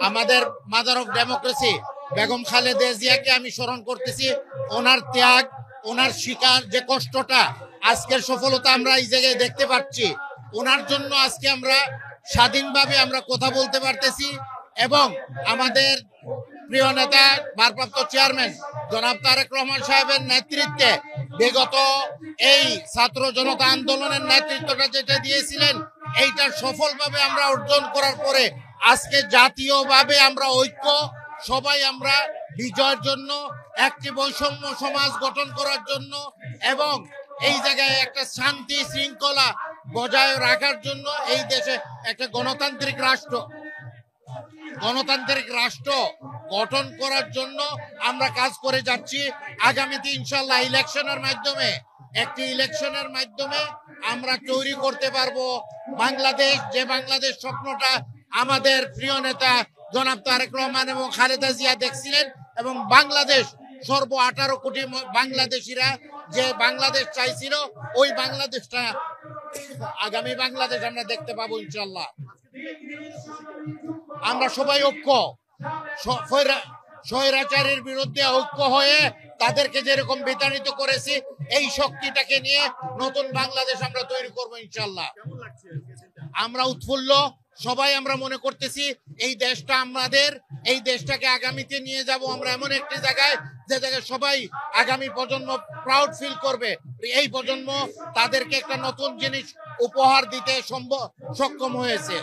আমাদের mother of democracy Begum Khaleda জিয়াকে আমি স্মরণ করতেছি। ওনার ত্যাগ, ওনার শিকার যে কষ্টটা, আজকের সফলতা আমরা এই জায়গায় দেখতে পাচ্ছি। ওনার জন্য আজকে আমরা স্বাধীনভাবে আমরা কথা বলতে পারতেছি এবং আমাদের প্রিয় নেতা ভারপ্রাপ্ত চেয়ারম্যান জনাব তারেক রহমান সাহেবের নেতৃত্বে বিগত এই ছাত্র জনতা আন্দোলনের নেতৃত্বটা যেটা দিয়েছিলেন, এইটা সফলভাবে আমরা অর্জন করার পরে আজকে জাতীয়ভাবে আমরা ঐক্য, সবাই আমরা বিজয়ের জন্য, একটি বৈষম্য সমাজ গঠন করার জন্য এবং এই জায়গায় একটা শান্তি শৃঙ্খলা বজায় রাখার জন্য এই দেশে একটা গণতান্ত্রিক রাষ্ট্র গঠন করার জন্য আমরা কাজ করে যাচ্ছি। আগামীতে ইনশাল্লাহ একটি ইলেকশনের মাধ্যমে আমরা তৈরি করতে পারবো বাংলাদেশ, যে বাংলাদেশ স্বপ্নটা আমাদের প্রিয় নেতা জনাব তারেক রহমান এবং খালেদা জিয়া দেখছিলেন, এবং বাংলাদেশ 18 কোটি বাংলাদেশিরা যে বাংলাদেশ চাইছিল, ওই বাংলাদেশটা আগামী বাংলাদেশ আমরা দেখতে পাবো ইনশাল্লাহ। আমরা সবাই স্বৈরাচারের বিরুদ্ধে ঐক্য হয়ে তাদেরকে যেরকম বিতাড়িত করেছি, এই শক্তিটাকে নিয়ে নতুন বাংলাদেশ আমরা তৈরি করবো ইনশাল্লাহ। আমরা উৎফুল্ল, সবাই আমরা মনে করতেছি এই দেশটা আমাদের, এই দেশটাকে আগামীতে নিয়ে যাব আমরা এমন একটি জায়গায়, যে জায়গায় সবাই আগামী প্রজন্ম প্রাউড ফিল করবে। এই প্রজন্ম তাদেরকে একটা নতুন জিনিস উপহার দিতে সক্ষম হয়েছে।